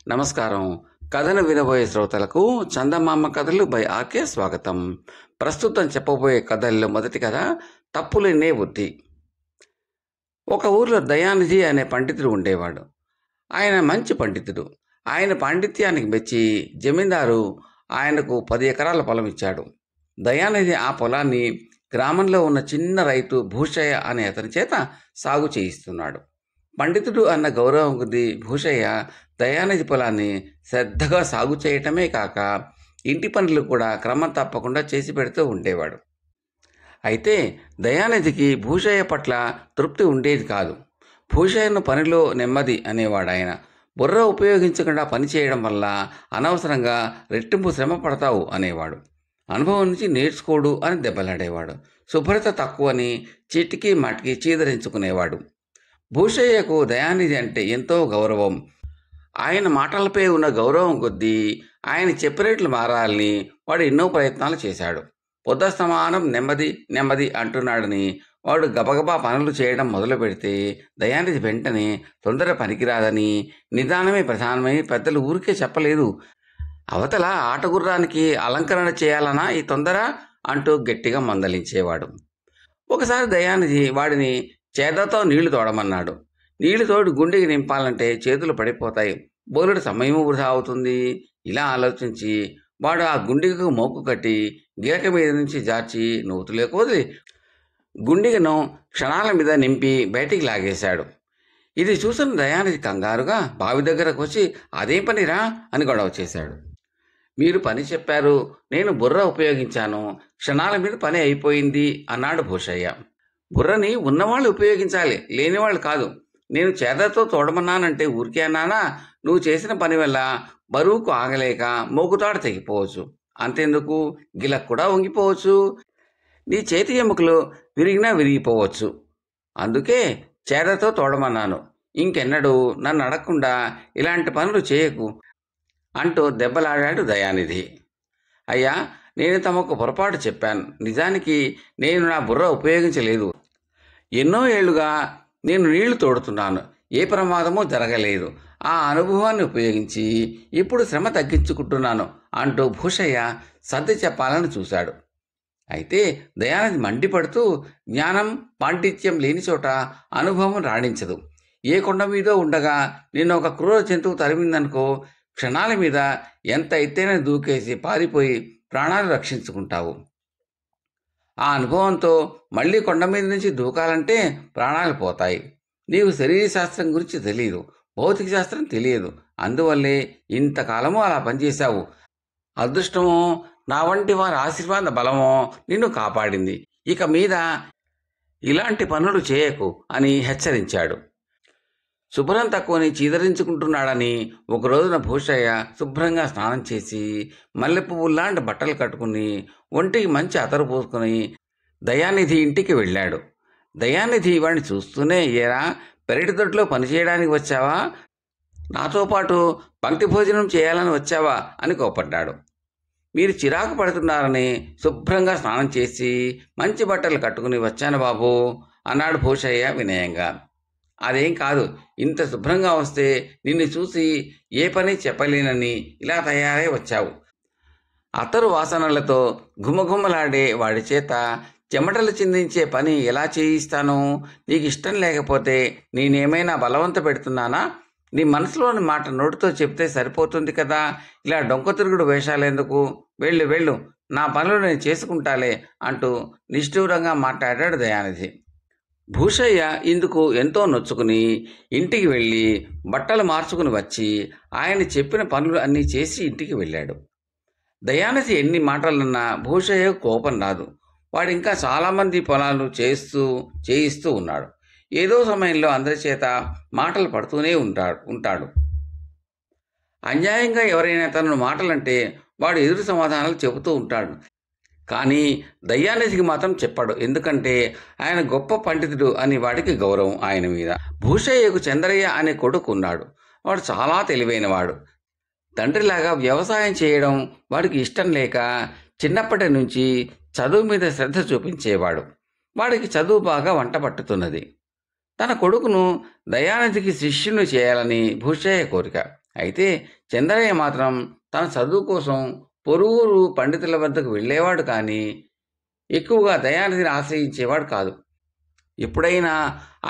నమస్కారం. కథను వినబోయే శ్రోతలకు చందమామ కథలు బై ఆర్కే స్వాగతం. ప్రస్తుతం చెప్పబోయే కథల్లో మొదటి కథ తప్పులేనే బుద్ధి. ఒక ఊర్లో దయానిధి అనే పండితుడు ఉండేవాడు. ఆయన మంచి పండితుడు. ఆయన పాండిత్యానికి మెచ్చి జమీందారు ఆయనకు 10 ఎకరాల పొలం ఇచ్చాడు. దయానిధి ఆ పొలాన్ని గ్రామంలో ఉన్న చిన్న రైతు భూషయ్య అనే అతని చేత సాగు చేయిస్తున్నాడు. పండితుడు అన్న గౌరవం కొద్దీ భూషయ్య దయానిధి పొలాన్ని శ్రద్ధగా సాగు చేయటమే కాక ఇంటి పనులు కూడా క్రమం తప్పకుండా చేసి పెడుతూ ఉండేవాడు. అయితే దయానిధికి భూషయ్య పట్ల తృప్తి ఉండేది కాదు. భూషయ్యను పనిలో నెమ్మది అనేవాడు ఆయన. బుర్ర ఉపయోగించకుండా పని చేయడం వల్ల అనవసరంగా రెట్టింపు శ్రమ పడతావు అనేవాడు. అనుభవం నుంచి నేర్చుకోడు అని దెబ్బలాడేవాడు. శుభ్రత తక్కువని చీటికి మాటికి చీదరించుకునేవాడు. భూషయ్యకు దయానిధి అంటే ఎంతో గౌరవం. ఆయన మాటలపై ఉన్న గౌరవం కొద్దీ ఆయన చెప్పినట్లు మారాలని వాడు ఎన్నో ప్రయత్నాలు చేశాడు. పొద్దస్తమానం నెమ్మది నెమ్మది అంటున్నాడని వాడు గబగబా పనులు చేయడం మొదలు పెడితే దయానిధి వెంటనే తొందర పనికిరాదని, నిదానమే ప్రధానమని పెద్దలు ఊరికే చెప్పలేదు, అవతల ఆటగుర్రానికి అలంకరణ చేయాలనా ఈ తొందర అంటూ గట్టిగా మందలించేవాడు. ఒకసారి దయానిధి వాడిని చేదతో నీళ్లు తోడమన్నాడు. నీళ్లు తోడు గుండెకి నింపాలంటే చేతులు పడిపోతాయి, బోలెడు సమయము వృధా అవుతుంది. ఇలా ఆలోచించి వాడు ఆ గుండెకు మోకు కట్టి గిలక మీద నుంచి జార్చి నూతులేక వదిలి గుండెను క్షణాల మీద నింపి బయటికి లాగేశాడు. ఇది చూసిన దయానిధి కంగారుగా బావి దగ్గరకు వచ్చి అదేం పనిరా అని గొడవ చేశాడు. మీరు పని చెప్పారు, నేను బుర్ర ఉపయోగించాను, క్షణాల మీద పని అయిపోయింది అన్నాడు భూషయ్య. బుర్రని ఉన్నవాళ్ళు ఉపయోగించాలి, లేనివాళ్ళు కాదు. నేను చేదతో తోడమన్నానంటే ఊరికే అన్నానా? నువ్వు చేసిన పని వల్ల బరువుకు ఆగలేక మోగుతాడు తెగిపోవచ్చు, అంతెందుకు గిలకు కూడా వంగిపోవచ్చు, నీ చేతి ఎముకలు విరిగినా విరిగిపోవచ్చు. అందుకే చేదతో తోడమన్నాను. ఇంకెన్నడూ నన్ను అడగకుండా ఇలాంటి పనులు చేయకు అంటూ దెబ్బలాడాడు దయానిధి. అయ్యా, నేను తమకు పొరపాటు చెప్పాను. నిజానికి నేను నా బుర్ర ఉపయోగించలేదు. ఎన్నో ఏళ్లుగా నేను నీళ్లు తోడుతున్నాను, ఏ ప్రమాదమూ జరగలేదు. ఆ అనుభవాన్ని ఉపయోగించి ఇప్పుడు శ్రమ తగ్గించుకుంటున్నాను అంటూ భూషయ్య సర్ది చెప్పాలని చూశాడు. అయితే దయానిధి మండిపడుతూ, జ్ఞానం పాండిత్యం లేని చోట అనుభవం రాణించదు. ఏ కొండ మీదో ఉండగా నిన్ను ఒక క్రూర జంతువు తరిమిందనుకో, క్షణాల మీద ఎంత ఎత్తైనా దూకేసి పారిపోయి ప్రాణాలు రక్షించుకుంటావు. ఆ అనుభవంతో మళ్ళీ కొండ మీద నుంచి దూకాలంటే ప్రాణాలు పోతాయి. నీకు శరీర శాస్త్రం గురించి తెలియదు, భౌతిక శాస్త్రం తెలియదు. అందువల్లే ఇంతకాలము అలా పనిచేశావు. అదృష్టమో నా వంటి వారి ఆశీర్వాద బలమో నిన్ను కాపాడింది. ఇక మీద ఇలాంటి పనులు చేయకు అని హెచ్చరించాడు. శుభ్రం తక్కువని చీదరించుకుంటున్నాడని ఒక రోజున భూషయ్య శుభ్రంగా స్నానం చేసి మల్లెపువ్వుల్లాంటి బట్టలు కట్టుకుని ఒంటికి మంచి అతరు పోసుకుని దయానిధి ఇంటికి వెళ్ళాడు. దయానిధి వాడిని చూస్తూనే, ఏరా పెరటి దొడ్లో పనిచేయడానికి వచ్చావా, నాతో పాటు పంక్తి భోజనం చేయాలని వచ్చావా అని కోపడ్డాడు. మీరు చిరాకు పడుతున్నారని శుభ్రంగా స్నానం చేసి మంచి బట్టలు కట్టుకుని వచ్చాను బాబు అన్నాడు భూషయ్య వినయంగా. అదేం కాదు, ఇంత శుభ్రంగా వస్తే నిన్ను చూసి ఏ పని చెప్పలేనని ఇలా తయారై వచ్చావు. అతరు వాసనలతో ఘుమఘుమలాడే వాడి చేత చెమటలు చిందించే పని ఎలా చేయిస్తాను? నీకు ఇష్టం లేకపోతే నేనేమైనా బలవంత పెడుతున్నానా? నీ మనసులోని మాట నోటితో చెప్తే సరిపోతుంది కదా, ఇలా డొంక తిరుగుడు వేషాలెందుకు? వెళ్ళు వెళ్ళు, నా పనులు నేను చేసుకుంటాలే అంటూ నిష్ఠూరంగా మాట్లాడాడు దయానిధి. భూషయ్య ఇందుకు ఎంతో నొచ్చుకుని ఇంటికి వెళ్ళి బట్టలు మార్చుకుని వచ్చి ఆయన చెప్పిన పనులు అన్నీ చేసి ఇంటికి వెళ్ళాడు. దయానిధి ఎన్ని మాటలన్నా భూషయ్య కోపం రాదు. వాడు ఇంకా చాలామంది పొలాలు చేయిస్తూ ఉన్నాడు. ఏదో సమయంలో అందరి చేత మాటలు పడుతూనే ఉంటాడు. అన్యాయంగా ఎవరైనా తనను మాటలంటే వాడు ఎదురు సమాధానాలు చెబుతూ ఉంటాడు. కానీ దయానిధికి మాత్రం చెప్పాడు, ఎందుకంటే ఆయన గొప్ప పండితుడు అని వాడికి గౌరవం ఆయన మీద. భూషయ్యకు చంద్రయ్య అనే కొడుకు ఉన్నాడు. వాడు చాలా తెలివైనవాడు. తండ్రిలాగా వ్యవసాయం చేయడం వాడికి ఇష్టం లేక చిన్నప్పటి నుంచి చదువు మీద శ్రద్ధ చూపించేవాడు. వాడికి చదువు బాగా వంట పట్టుతున్నది. తన కొడుకును దయానిధికి శిష్యుని చేయాలని భూషయ్య కోరిక. అయితే చంద్రయ్య మాత్రం తన చదువు కోసం పొరుగురు పండితుల వద్దకు వెళ్ళేవాడు కానీ ఎక్కువగా దయానిధిని ఆశ్రయించేవాడు కాదు. ఎప్పుడైనా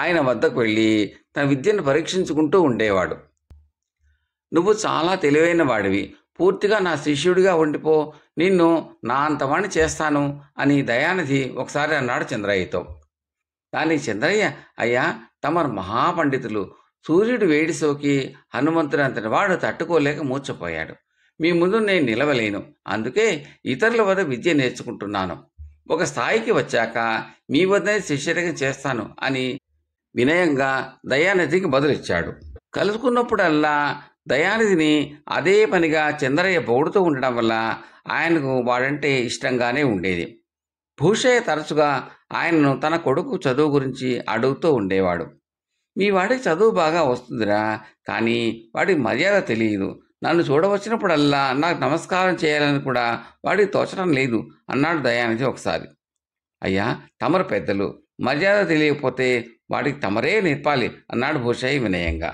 ఆయన వద్దకు వెళ్ళి తన విద్యను పరీక్షించుకుంటూ ఉండేవాడు. నువ్వు చాలా తెలివైన వాడివి, పూర్తిగా నా శిష్యుడిగా ఉండిపో, నిన్ను నా అంతవాణ్ణి చేస్తాను అని దయానిధి ఒకసారి అన్నాడు చంద్రయ్యతో. దానికి చంద్రయ్య, అయ్యా తమరు మహాపండితులు, సూర్యుడు వేడి సోకి హనుమంతుడు అంతటి వాడు తట్టుకోలేక మూర్చపోయాడు. మీ ముందు నేను నిలవలేను, అందుకే ఇతరుల వద్ద విద్య నేర్చుకుంటున్నాను. ఒక స్థాయికి వచ్చాక మీ వద్దనే శిష్యరిగా చేస్తాను అని వినయంగా దయానిధికి బదులిచ్చాడు. కలుసుకున్నప్పుడల్లా దయానిధిని అదే పనిగా చంద్రయ్య పొగుడుతూ ఉండడం వల్ల ఆయనకు వాడంటే ఇష్టంగానే ఉండేది. భూషయ్య తరచుగా ఆయనను తన కొడుకు చదువు గురించి అడుగుతూ ఉండేవాడు. మీ వాడికి చదువు బాగా వస్తుందిరా, కానీ వాడికి మర్యాద తెలియదు. నన్ను చూడవచ్చినప్పుడల్లా నాకు నమస్కారం చేయాలని కూడా వాడికి తోచడం లేదు అన్నాడు దయానిధి ఒకసారి. అయ్యా తమరు పెద్దలు, మర్యాద తెలియకపోతే వాడికి తమరే నేర్పాలి అన్నాడు భూషయ్య వినయంగా.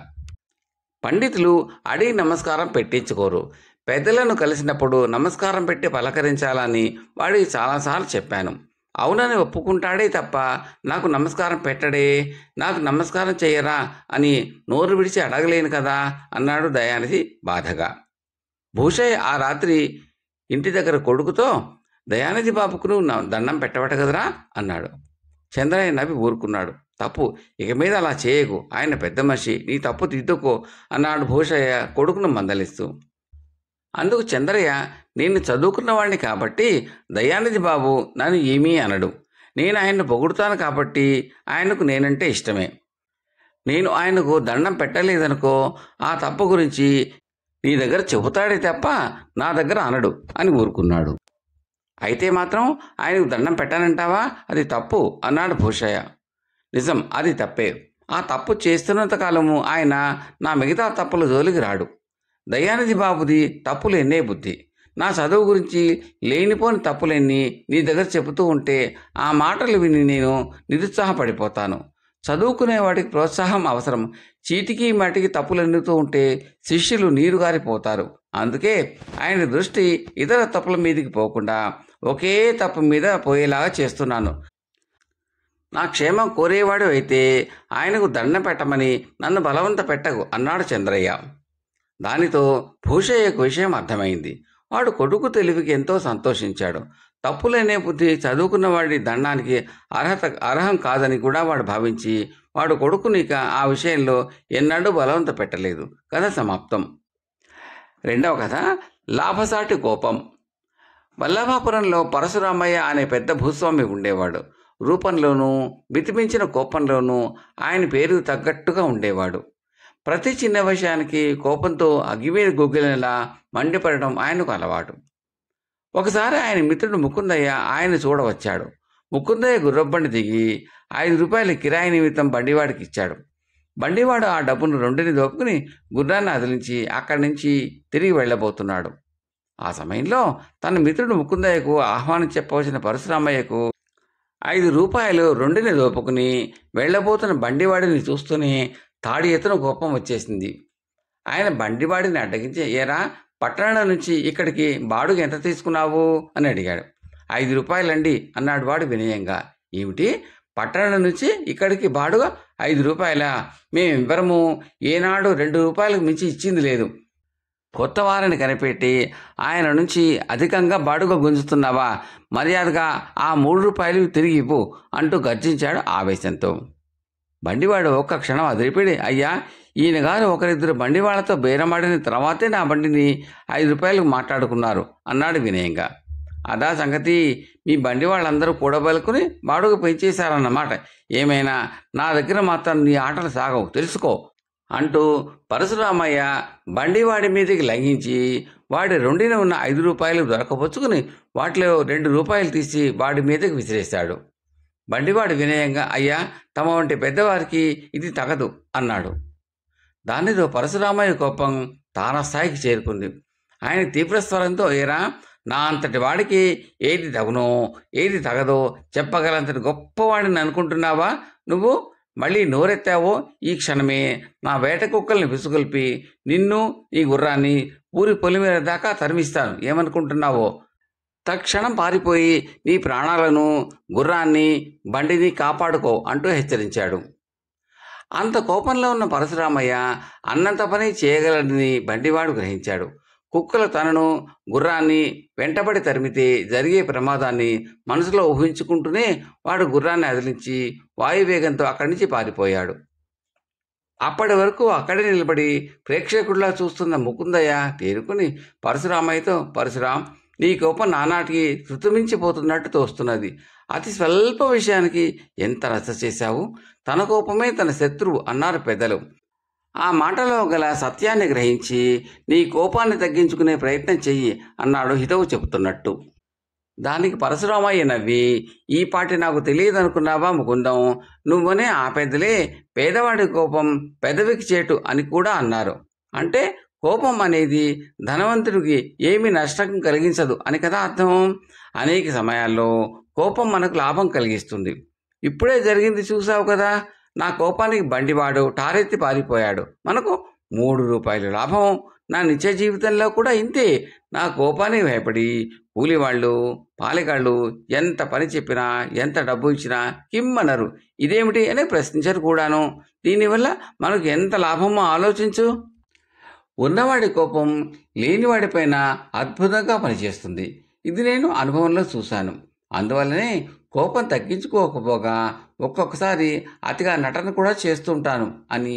పండితులు అడిగి నమస్కారం పెట్టించుకోరు. పెద్దలను కలిసినప్పుడు నమస్కారం పెట్టి పలకరించాలని వాడికి చాలాసార్లు చెప్పాను. అవునని ఒప్పుకుంటాడే తప్ప నాకు నమస్కారం పెట్టడే, నాకు నమస్కారం చేయరా అని నోరు విడిచి అడగలేను కదా అన్నాడు దయానిధి బాధగా. భూషయ్య ఆ రాత్రి ఇంటి దగ్గర కొడుకుతో, దయానిధి బాబుకు నువ్వు దండం పెట్టవట కదరా అన్నాడు. చంద్రయ్య నవ్వి ఊరుకున్నాడు. తప్పు, ఇక మీద అలా చేయకు, ఆయన పెద్ద మనిషి, నీ తప్పు దిద్దుకో అన్నాడు భూషయ్య కొడుకును మందలిస్తూ. అందుకు చంద్రయ్య, నేను చదువుకున్నవాడిని కాబట్టి దయానిధి బాబు నన్ను ఏమీ అనడు. నేను ఆయన్ను పొగుడుతాను కాబట్టి ఆయనకు నేనంటే ఇష్టమే. నేను ఆయనకు దండం పెట్టలేదనుకో, ఆ తప్పు గురించి నీ దగ్గర చెబుతాడే తప్ప నా దగ్గర అనడు అని ఊరుకున్నాడు. అయితే మాత్రం ఆయనకు దండం పెట్టానంటావా, అది తప్పు అన్నాడు భూషయ్య. నిజం, అది తప్పే. ఆ తప్పు చేస్తున్నంత కాలము ఆయన నా మిగతా తప్పుల జోలికి రాడు. దయానిధి బాబుది తప్పులు ఎన్నే బుద్ధి. నా చదువు గురించి లేనిపోని తప్పులెన్ని నీ దగ్గర చెబుతూ ఉంటే ఆ మాటలు విని నేను నిరుత్సాహపడిపోతాను. చదువుకునేవాడికి ప్రోత్సాహం అవసరం. చీటికి మాటికి తప్పులు ఎన్నుతూ ఉంటే శిష్యులు నీరుగారిపోతారు. అందుకే ఆయన దృష్టి ఇతర తప్పుల మీదకి పోకుండా ఒకే తప్పు మీద పోయేలాగా చేస్తున్నాను. నా క్షేమం కోరేవాడు అయితే ఆయనకు దండం పెట్టమని నన్ను బలవంత పెట్టకు అన్నాడు చంద్రయ్య. దానితో భూషయ్యకు విషయం అర్థమైంది. వాడు కొడుకు తెలివికి ఎంతో సంతోషించాడు. తప్పులనే బుద్ధి చదువుకున్న వాడి దండానికి అర్హం కాదని కూడా వాడు భావించి వాడు కొడుకునిక ఆ విషయంలో ఎన్నడూ బలవంత పెట్టలేదు. కథ సమాప్తం. రెండవ కథ, లాభసాటి కోపం. వల్లభాపురంలో పరశురామయ్య అనే పెద్ద భూస్వామి ఉండేవాడు. రూపంలోనూ మితిమించిన కోపంలోనూ ఆయన పేరు తగ్గట్టుగా ఉండేవాడు. ప్రతి చిన్న విషయానికి కోపంతో అగ్గిమీద గుగ్గిలలా మండిపడడం ఆయనకు అలవాటు. ఒకసారి ఆయన మిత్రుడు ముకుందయ్య ఆయన చూడవచ్చాడు. ముకుందయ్య గుర్రబండి దిగి 5 రూపాయల కిరాయి నిమిత్తం బండివాడికి ఇచ్చాడు. బండివాడు ఆ డబ్బును 2ని దోపుకుని గుర్రాన్ని అదిలించి అక్కడి నుంచి తిరిగి వెళ్ళబోతున్నాడు. ఆ సమయంలో తన మిత్రుడు ముకుందయ్యకు ఆహ్వానం చెప్పవలసిన పరశురామయ్యకు 5 రూపాయలు 2ని దోపుకుని వెళ్ళబోతున్న బండివాడిని చూస్తూనే తాడి ఎత్తున కోపం వచ్చేసింది. ఆయన బండివాడిని అడ్డగించి, ఏరా, పట్టణం నుంచి ఇక్కడికి బాడుగ ఎంత తీసుకున్నావు అని అడిగాడు. 5 రూపాయలండి అన్నాడు వాడు వినయంగా. ఏమిటి, పట్టణం నుంచి ఇక్కడికి బాడుగ 5 రూపాయలా? మేమివ్వరము, ఏనాడు 2 రూపాయలకు మించి ఇచ్చింది లేదు. కొత్త వారిని కనిపెట్టి ఆయన నుంచి అధికంగా బాడుగ గుంజుతున్నావా? మర్యాదగా ఆ 3 రూపాయలు తిరిగి ఇవ్వు అంటూ గర్జించాడు ఆవేశంతో. బండివాడు ఒక్క క్షణం అదిరిపిడి, అయ్యా, ఈయన గారు ఒకరిద్దరు బండివాళ్లతో బేరమాడిన తర్వాతే నా బండిని 5 రూపాయలకు మాట్లాడుకున్నారు అన్నాడు వినయంగా. అదా సంగతి, మీ బండి వాళ్ళందరూ కూడబలుకుని బాడుగ పెంచేశారన్నమాట. ఏమైనా నా దగ్గర మాత్రం నీ ఆటలు సాగవు, తెలుసుకో అంటూ పరశురామయ్య బండివాడి మీదకి లంఘించి వాడి 2న ఉన్న 5 రూపాయలు దొరకపుచ్చుకుని వాటిలో 2 రూపాయలు తీసి వాడి మీదకి విసిరేశాడు. బండివాడు వినయంగా, అయ్యా, తమ వంటి పెద్దవారికి ఇది తగదు అన్నాడు. దానితో పరశురామయ్య కోపం తారస్థాయికి చేరుకుంది. ఆయన తీవ్రస్వరంతో, ఏరా, నా అంతటి వాడికి ఏది తగునో ఏది తగదో చెప్పగలంతటి గొప్పవాడిని అనుకుంటున్నావా నువ్వు? మళ్ళీ నోరెత్తావో ఈ క్షణమే నా వేట కుక్కల్ని విసుగొల్పి నిన్ను ఈ గుర్రాన్ని ఊరి పొలిమేర దాకా తరిమిస్తాను. ఏమనుకుంటున్నావో? తక్షణం పారిపోయి నీ ప్రాణాలను, గుర్రాన్ని, బండిని కాపాడుకో అంటూ హెచ్చరించాడు. అంత కోపంలో ఉన్న పరశురామయ్య అన్నంత పని చేయగలడని బండివాడు గ్రహించాడు. కుక్కలు తనను, గుర్రాన్ని వెంటబడి తరిమితే జరిగే ప్రమాదాన్ని మనసులో ఊహించుకుంటూనే వాడు గుర్రాన్ని అదిలించి వాయువేగంతో అక్కడి నుంచి పారిపోయాడు. అప్పటి వరకు అక్కడే నిలబడి ప్రేక్షకుడిలా చూస్తున్న ముకుందయ్య తేరుకుని పరశురామయ్యతో, పరశురాం, నీ కోపం నానాటికి శృతిమించిపోతున్నట్టు తోస్తున్నది. అతి స్వల్ప విషయానికి ఎంత రచ్చ చేశావు? తన కోపమే తన శత్రువు అన్నారు పెద్దలు. ఆ మాటలో గల సత్యాన్ని గ్రహించి నీ కోపాన్ని తగ్గించుకునే ప్రయత్నం చెయ్యి అన్నాడు హితవు చెబుతున్నట్టు. దానికి పరశురామయ్య నవ్వి, ఈ పాటి నాకు తెలియదనుకున్నావా ముకుందం? నువ్వనే ఆ పెద్దలే పేదవాడి కోపం పెదవికి చేటు అని కూడా అన్నారు. అంటే కోపం అనేది ధనవంతుడికి ఏమీ నష్టం కలిగించదు అని కదా అర్థం. అనేక సమయాల్లో కోపం మనకు లాభం కలిగిస్తుంది. ఇప్పుడే జరిగింది చూసావు కదా. నా కోపానికి బండివాడు టారెత్తి పారిపోయాడు. మనకు 3 రూపాయలు లాభం. నా నిత్య జీవితంలో కూడా ఇంతే. నా కోపానికి భయపడి కూలివాళ్ళు, పాలెగాళ్ళు ఎంత పని చెప్పినా, ఎంత డబ్బు ఇచ్చినా కిమ్మనరు. ఇదేమిటి అని ప్రశ్నించరు కూడాను. దీనివల్ల మనకు ఎంత లాభమో ఆలోచించు. ఉన్నవాడి కోపం లేనివాడిపైన అద్భుతంగా పనిచేస్తుంది. ఇది నేను అనుభవంలో చూశాను. అందువల్లనే కోపం తగ్గించుకోకపోగా ఒక్కొక్కసారి అతిగా నటన కూడా చేస్తుంటాను అని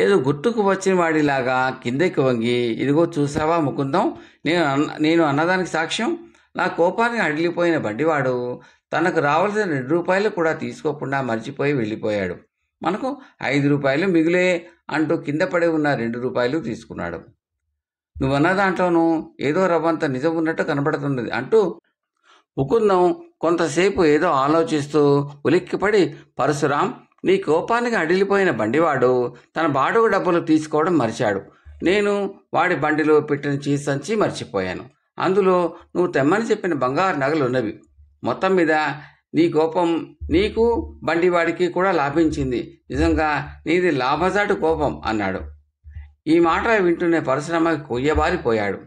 ఏదో గుర్తుకు వచ్చిన వాడిలాగా కిందకి వంగి, ఇదిగో చూసావా ముకుందం, నేను అన్నదానికి సాక్ష్యం. నా కోపానికి అడిలిపోయిన బండివాడు తనకు రావాల్సిన 2 రూపాయలు కూడా తీసుకోకుండా మర్చిపోయి వెళ్ళిపోయాడు. మనకు 5 రూపాయలు మిగిలే అంటూ కింద పడి ఉన్న 2 రూపాయలు తీసుకున్నాడు. నువ్వన్న దాంట్లోనూ ఏదో రవ్వంత నిజం ఉన్నట్టు కనబడుతున్నది అంటూ ముకుందం కొంతసేపు ఏదో ఆలోచిస్తూ ఉలిక్కిపడి, పరశురాం, నీ కోపానికి అడిలిపోయిన బండివాడు తన బాడుగ డబ్బులు తీసుకోవడం మర్చాడు. నేను వాడి బండిలో పెట్టిన చీజ్ సంచి మర్చిపోయాను. అందులో నువ్వు తెమ్మని చెప్పిన బంగారు నగలు ఉన్నవి. మొత్తం మీద నీ కోపం నీకు, బండివాడికి కూడా లాభించింది. నిజంగా నీది లాభసాటు కోపం అన్నాడు. ఈ మాట వింటూనే పరశురామకి కొయ్యబారిపోయాడు.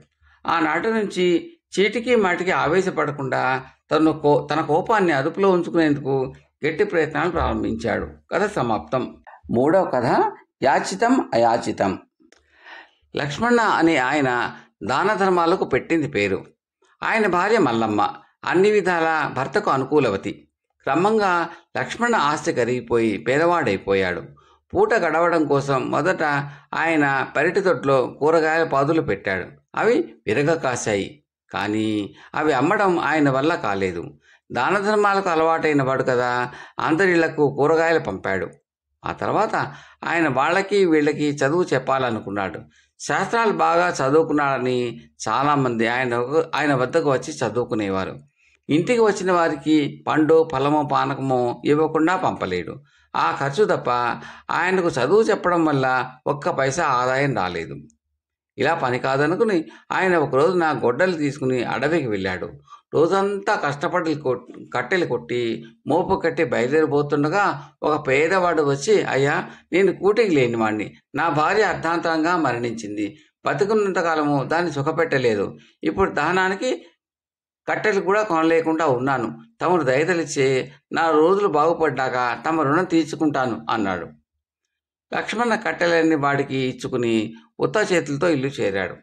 ఆనాటి నుంచి చీటికి మాటికి ఆవేశపడకుండా తన కోపాన్ని అదుపులో ఉంచుకునేందుకు గట్టి ప్రయత్నాలు ప్రారంభించాడు. కథ సమాప్తం. 3వ కథ, యాచితం అయాచితం. లక్ష్మణ అనే ఆయన దాన ధర్మాలకు పెట్టింది పేరు. ఆయన భార్య మల్లమ్మ అన్ని విధాల భర్తకు అనుకూలవతి. క్రమంగా లక్ష్మణ ఆస్తి కరిగిపోయి పేదవాడైపోయాడు. పూట గడవడం కోసం మొదట ఆయన పెరటి తొట్లో కూరగాయల పాదులు పెట్టాడు. అవి విరగ కాశాయి. కానీ అవి అమ్మడం ఆయన వల్ల కాలేదు. దాన ధర్మాలకు అలవాటైన వాడు కదా, అందరిళ్లకు కూరగాయలు పంపాడు. ఆ తర్వాత ఆయన వాళ్ళకి వీళ్ళకి చదువు చెప్పాలనుకున్నాడు. శాస్త్రాలు బాగా చదువుకున్నాడని చాలామంది ఆయన వద్దకు వచ్చి చదువుకునేవారు. ఇంటికి వచ్చిన వారికి పండు, ఫలమో, పానకమో ఇవ్వకుండా పంపలేడు. ఆ ఖర్చు తప్ప ఆయనకు చదువు చెప్పడం వల్ల ఒక్క పైసా ఆదాయం రాలేదు. ఇలా పని కాదనుకుని ఆయన ఒకరోజు నా గొడ్డలు తీసుకుని అడవికి వెళ్ళాడు. రోజంతా కష్టపడి కట్టెలు కొట్టి మోపు కట్టి బయలుదేరిపోతుండగా ఒక పేదవాడు వచ్చి, అయ్యా, నేను కూటికి లేనివాడిని. నా భార్య అర్ధాంతరంగా మరణించింది. బతుకున్నంతకాలము దాన్ని సుఖపెట్టలేదు. ఇప్పుడు దహనానికి కట్టెలు కూడా కొనలేకుండా ఉన్నాను. తమరు దయతలిచ్చే నా రోజులు బాగుపడ్డాక తమ రుణం తీర్చుకుంటాను అన్నాడు. లక్ష్మణ కట్టెలన్నీ వాడికి ఇచ్చుకుని ఉత్త చేతులతో ఇల్లు చేరాడు.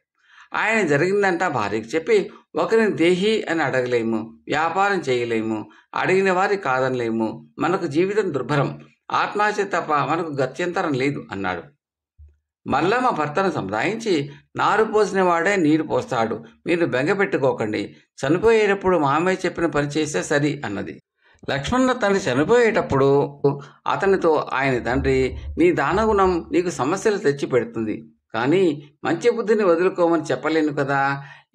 ఆయన జరిగిందంటా భార్యకి చెప్పి, ఒకరిని దేహి అని అడగలేము, వ్యాపారం చేయలేము, అడిగిన వారి కాదనలేము, మనకు జీవితం దుర్భరం, ఆత్మహత్య తప్ప మనకు గత్యంతరం లేదు అన్నాడు. మల్లమ్మ భర్తను సంప్రదాయించి, నారు పోసిన వాడే నీరు పోస్తాడు, మీరు బెంగ పెట్టుకోకండి, చనిపోయేటప్పుడు మామయ్య చెప్పిన పని చేస్తే సరి అన్నది. లక్ష్మణ తండ్రి చనిపోయేటప్పుడు అతనితో ఆయన తండ్రి, నీ దానగుణం నీకు సమస్యలు తెచ్చి పెడుతుంది, కానీ మంచి బుద్ధిని వదులుకోమని చెప్పలేను కదా.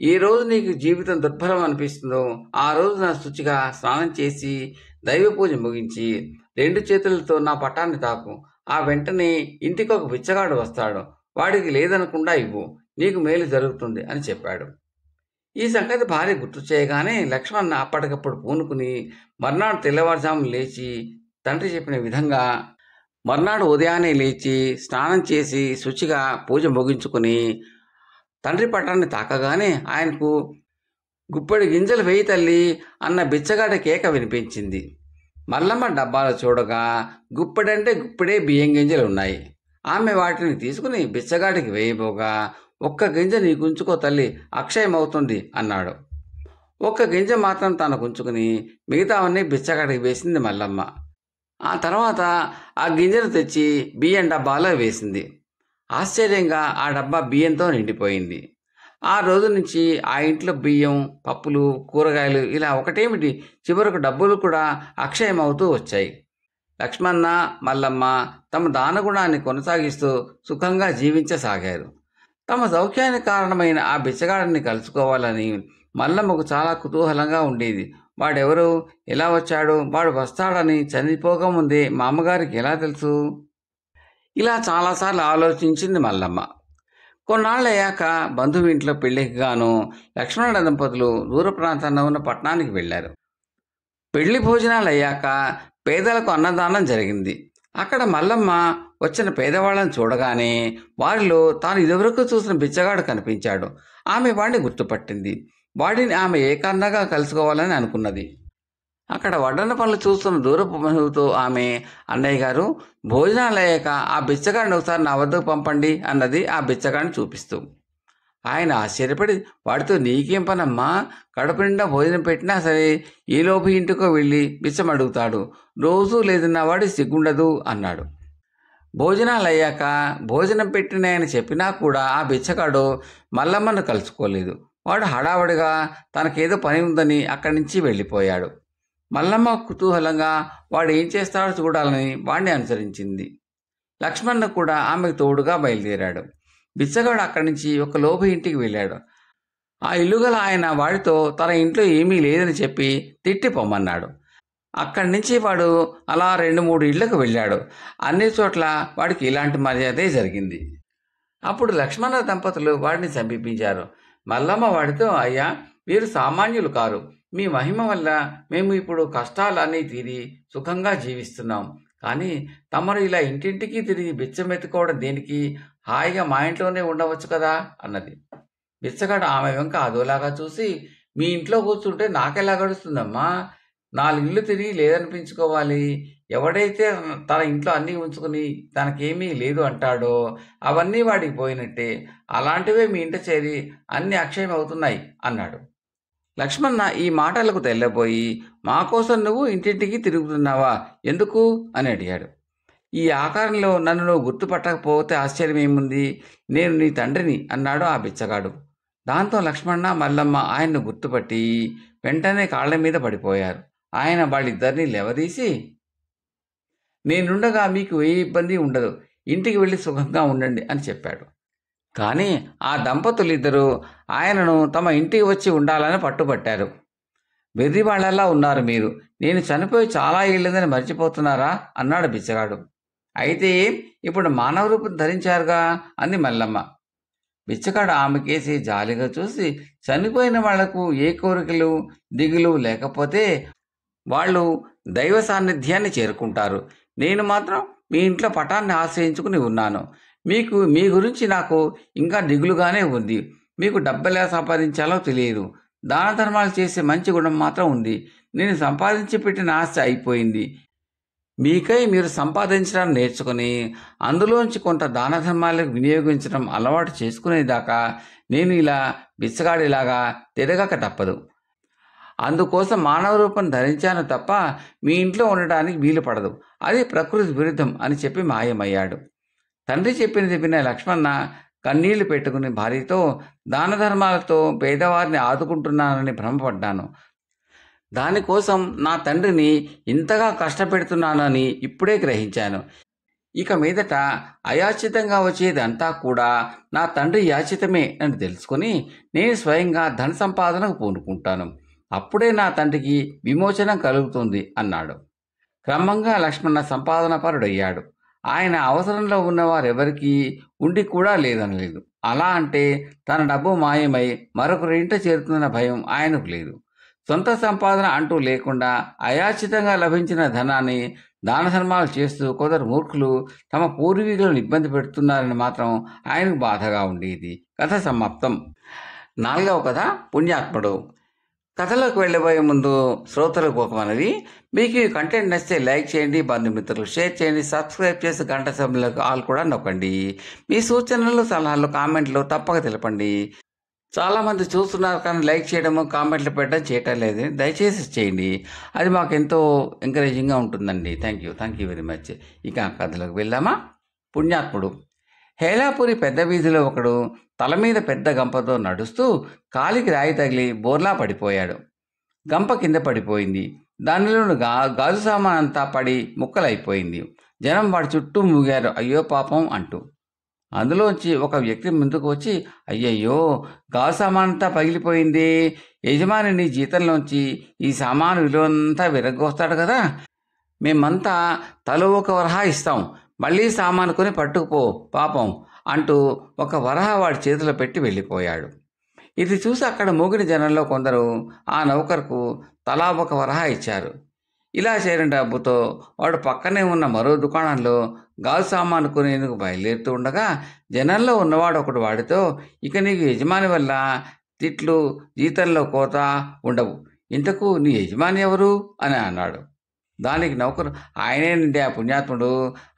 ఏ రోజు నీకు జీవితం దుర్భరం అనిపిస్తుందో ఆ రోజు నా శుచిగా స్నానం చేసి దైవ పూజ ముగించి 2 చేతులతో నా పటాన్ని తాకు. ఆ వెంటనే ఇంటికి ఒక బిచ్చగాడు వస్తాడు, వాడికి లేదనకుండా ఇవ్వు, నీకు మేలు జరుగుతుంది అని చెప్పాడు. ఈ సంగతి భార్య గుర్తు చేయగానే లక్ష్మణ్ అప్పటికప్పుడు పూనుకుని మర్నాడు తెల్లవారుజాము లేచి తండ్రి చెప్పిన విధంగా మర్నాడు ఉదయాన్నే లేచి స్నానం చేసి శుచిగా పూజ ముగించుకుని తండ్రి పటాన్ని తాకగానే ఆయనకు గుప్పెడు గింజలు వేయి తల్లి అన్న బిచ్చగాడి కేక వినిపించింది. మల్లమ్మ డబ్బాలు చూడగా గుప్పెడంటే గుప్పెడే బియ్యం గింజలు ఉన్నాయి. ఆమె వాటిని తీసుకుని బిచ్చగాడికి వేయబోగా, ఒక్క గింజ నీకుంచుకో తల్లి, అక్షయమవుతుంది అన్నాడు. ఒక్క గింజ మాత్రం తనకుంచుకుని మిగతావన్నీ బిచ్చగాడికి వేసింది మల్లమ్మ. ఆ తర్వాత ఆ గింజను తెచ్చి బియ్యం డబ్బాలో వేసింది. ఆశ్చర్యంగా ఆ డబ్బా బియ్యంతో నిండిపోయింది. ఆ రోజు నుంచి ఆ ఇంట్లో బియ్యం, పప్పులు, కూరగాయలు ఇలా ఒకటేమిటి చివరకు డబ్బులు కూడా అక్షయమవుతూ వచ్చాయి. లక్ష్మణ, మల్లమ్మ తమ దానగుణాన్ని కొనసాగిస్తూ సుఖంగా జీవించసాగారు. తమ సౌఖ్యానికి కారణమైన ఆ బిచ్చగాడిని కలుసుకోవాలని మల్లమ్మకు చాలా కుతూహలంగా ఉండేది. వాడెవరు, ఎలా వచ్చాడు, వాడు వస్తాడని చనిపోకముందే మా అమ్మగారికి ఎలా తెలుసు? ఇలా చాలాసార్లు ఆలోచించింది మల్లమ్మ. కొన్నాళ్ళయ్యాక బంధువు ఇంట్లో పెళ్లికి గాను లక్ష్మణ దంపతులు దూర ప్రాంతంలో ఉన్న పట్టణానికి వెళ్లారు. పెళ్లి భోజనాలు అయ్యాక పేదలకు అన్నదానం జరిగింది. అక్కడ మల్లమ్మ వచ్చిన పేదవాళ్ళని చూడగానే వారిలో తాను ఇదివరకు చూసిన బిచ్చగాడు కనిపించాడు. ఆమె వాడిని గుర్తుపట్టింది. వాడిని ఆమె ఏకాంతంగా కలుసుకోవాలని అనుకున్నది. అక్కడ వడ్డన పనులు చూస్తున్న దూరపు బంధువుతో ఆమె, అన్నయ్య గారు, భోజనాలు అయ్యాక ఆ బిచ్చగాడిని ఒకసారి నా వద్దకు పంపండి అన్నది ఆ బిచ్చగాడిని చూపిస్తూ. ఆయన ఆశ్చర్యపడి, వాడితో నీకేం పనమ్మా, కడుపు నిండా భోజనం పెట్టినా సరే ఈలోపు ఇంటికో వెళ్ళి బిచ్చం అడుగుతాడు, రోజూ లేదన్నా వాడి సిగ్గుండదు అన్నాడు. భోజనాలు అయ్యాక భోజనం పెట్టిన ఆయన చెప్పినా కూడా ఆ బిచ్చగాడు మల్లమ్మను కలుసుకోలేదు. వాడు హడావడిగా తనకేదో పని ఉందని అక్కడి నుంచి వెళ్ళిపోయాడు. మల్లమ్మ కుతూహలంగా వాడు ఏం చేస్తాడో చూడాలని వాడిని అనుసరించింది. లక్ష్మణ్ కూడా ఆమెకు తోడుగా బయలుదేరాడు. బిచ్చగాడు అక్కడి నుంచి ఒక లోభ ఇంటికి వెళ్ళాడు. ఆ ఇల్లుగల ఆయన వాడితో తన ఇంట్లో ఏమీ లేదని చెప్పి తిట్టి పొమ్మన్నాడు. అక్కడి నుంచి వాడు అలా 2-3 ఇళ్లకు వెళ్ళాడు. అన్ని చోట్ల వాడికి ఇలాంటి మర్యాదే జరిగింది. అప్పుడు లక్ష్మణ దంపతులు వాడిని సమీపించారు. మల్లమ్మ వాడితో, అయ్యా, మీరు సామాన్యులు కారు. మీ మహిమ వల్ల మేము ఇప్పుడు కష్టాలన్నీ తీరి సుఖంగా జీవిస్తున్నాం. కానీ తమరు ఇలా ఇంటింటికి తిరిగి బిచ్చమెత్తుకోవడం దేనికి? హాయిగా మా ఇంట్లోనే ఉండవచ్చు కదా అన్నది. బిచ్చగాడు ఆమె వెంక అదోలాగా చూసి, మీ ఇంట్లో కూర్చుంటే నాకెలా గడుస్తుందమ్మా? 4 ఇళ్ళు తిరిగి లేదనిపించుకోవాలి. ఎవడైతే తన ఇంట్లో అన్నీ ఉంచుకుని తనకేమీ లేదు అంటాడో అవన్నీ వాడికి పోయినట్టే. అలాంటివే మీ ఇంట చేరి అన్ని అక్షయం అవుతున్నాయి అన్నాడు. లక్ష్మణ ఈ మాటలకు తెల్లబోయి, మా కోసం నువ్వు ఇంటింటికి తిరుగుతున్నావా, ఎందుకు అని అడిగాడు. ఈ ఆకారంలో నన్ను నువ్వు గుర్తుపట్టకపోతే ఆశ్చర్యమేముంది, నేను నీ తండ్రిని అన్నాడు ఆ బిచ్చగాడు. దాంతో లక్ష్మణ, మల్లమ్మ ఆయన్ను గుర్తుపట్టి వెంటనే కాళ్ల మీద పడిపోయారు. ఆయన వాళ్ళిద్దరినీ లేవదీసి, నేనుండగా మీకు ఏ ఇబ్బంది ఉండదు, ఇంటికి వెళ్ళి సుఖంగా ఉండండి అని చెప్పాడు. కానీ ఆ దంపతులిద్దరూ ఆయనను తమ ఇంటికి వచ్చి ఉండాలని పట్టుబట్టారు. వెర్రి వాళ్ళలా ఉన్నారు మీరు, నేను చనిపోయి చాలా ఏళ్ళదని మర్చిపోతున్నారా అన్నాడు బిచ్చగాడు. అయితే ఇప్పుడు మానవ రూపం ధరించారుగా అంది మల్లమ్మ. బిచ్చగాడు ఆమెకేసి జాలిగా చూసి, చనిపోయిన వాళ్లకు ఏ కోరికలు దిగులు లేకపోతే వాళ్ళు దైవ సాన్నిధ్యాన్ని చేరుకుంటారు. నేను మాత్రం మీ ఇంట్లో పటాన్ని ఆశ్రయించుకుని ఉన్నాను. మీకు మీ గురించి నాకు ఇంకా దిగులుగానే ఉంది. మీకు డబ్బెలా సంపాదించాలో తెలియదు. దాన ధర్మాలు చేసే మంచి గుణం మాత్రం ఉంది. నేను సంపాదించి పెట్టిన ఆస్తి అయిపోయింది. మీకై మీరు సంపాదించడం నేర్చుకుని అందులోంచి కొంత దాన ధర్మాలకు వినియోగించడం అలవాటు చేసుకునేదాకా నేను ఇలా బిచ్చగాడిలాగా తిరగక తప్పదు. అందుకోసం మానవ రూపం ధరించాను తప్ప మీ ఇంట్లో ఉండడానికి వీలు పడదు. అది ప్రకృతి విరుద్ధం అని చెప్పి మాయమయ్యాడు. తండ్రి చెప్పినది విన్న లక్ష్మణ కన్నీళ్లు పెట్టుకుని భార్యతో, దాన ధర్మాలతో పేదవారిని ఆదుకుంటున్నానని భ్రమపడ్డాను. దానికోసం నా తండ్రిని ఇంతగా కష్టపెడుతున్నానని ఇప్పుడే గ్రహించాను. ఇక మీదట అయాచితంగా వచ్చేది అంతా కూడా నా తండ్రి యాచితమే అని తెలుసుకుని నేను స్వయంగా ధన సంపాదనకు పూనుకుంటాను. అప్పుడే నా తండ్రికి విమోచనం కలుగుతుంది అన్నాడు. క్రమంగా లక్ష్మణ సంపాదన పరుడయ్యాడు. ఆయన అవసరంలో ఉన్నవారెవరికీ ఉండి కూడా లేదనలేదు. అలా అంటే తన డబ్బు మాయమై మరొకరింట చేరుతున్న భయం ఆయనకు లేదు. సొంత సంపాదన అంటూ లేకుండా అయాచితంగా లభించిన ధనాన్ని దాన ధర్మాలు చేస్తూ కొందరు మూర్ఖులు తమ పూర్వీకులను ఇబ్బంది పెడుతున్నారని మాత్రం ఆయనకు బాధగా ఉండేది. కథ సమాప్తం. 4వ కథ పుణ్యాత్ముడు. కథలోకి వెళ్ళబోయే ముందు శ్రోతలకు ఒక మనవి. మీకు ఈ కంటెంట్ నచ్చితే లైక్ చేయండి, బంధుమిత్రులకు షేర్ చేయండి, సబ్స్క్రైబ్ చేసి గంట సభ్యులకు ఆల్ కూడా నొక్కండి. మీ సూచనలు, సలహాలు కామెంట్లో తప్పక తెలపండి. చాలామంది చూస్తున్నారు కానీ లైక్ చేయడము, కామెంట్లు పెట్టడం చేయటం లేదు. దయచేసి చేయండి, అది మాకు ఎంతో ఎంకరేజింగ్గా ఉంటుందండి. Thank you very much. ఇక కథలోకి వెళ్దామా? పుణ్యాత్ముడు. హేలాపురి పెద్ద వీధిలో ఒకడు తల మీద పెద్ద గంపతో నడుస్తూ కాలికి రాయి తగిలి బోర్లా పడిపోయాడు. గంప కింద పడిపోయింది. దానిలోని గాజు సామాన్ అంతా పడి ముక్కలైపోయింది. జనం వాడి చుట్టూ మూగారు, అయ్యో పాపం అంటూ. అందులోంచి ఒక వ్యక్తి ముందుకు వచ్చి, అయ్యయ్యో, గాజు సామానంతా పగిలిపోయింది. యజమాని నీ జీతంలోంచి ఈ సామాను విలువంతా విరగ్గొస్తాడు కదా, మేమంతా తలో ఒక వరహా ఇస్తాం, మళ్ళీ సామాను కొని పట్టుకుపో పాపం అంటూ ఒక వరహా వాడి చేతిలో పెట్టి వెళ్ళిపోయాడు. ఇది చూసి అక్కడ మూగిన జనంలో కొందరు ఆ నౌకర్కు తలా ఒక వరహా ఇచ్చారు. ఇలా చేరిన డబ్బుతో వాడు పక్కనే ఉన్న మరో దుకాణంలో గాజు సామాను కొనేందుకు బయలుదేరుతూ ఉండగా జనంలో ఉన్నవాడు ఒకడు వాడితో, ఇక నీకు యజమాని వల్ల తిట్లు, జీతంలో కోత ఉండవు, ఇంతకు నీ యజమాని ఎవరు అని అన్నాడు. దానికి నౌకరు, ఆయనేనండి ఆ పుణ్యాత్ముడు,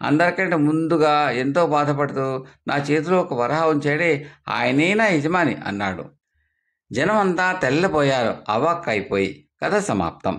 అందరికంటే ముందుగా ఎంతో బాధపడుతూ నా చేతిలో ఒక వరహా ఉంచాడే, ఆయనే నా యజమాని అన్నాడు. జనం అంతా తెల్లబోయారు, అవాక్కైపోయి. కథ సమాప్తం.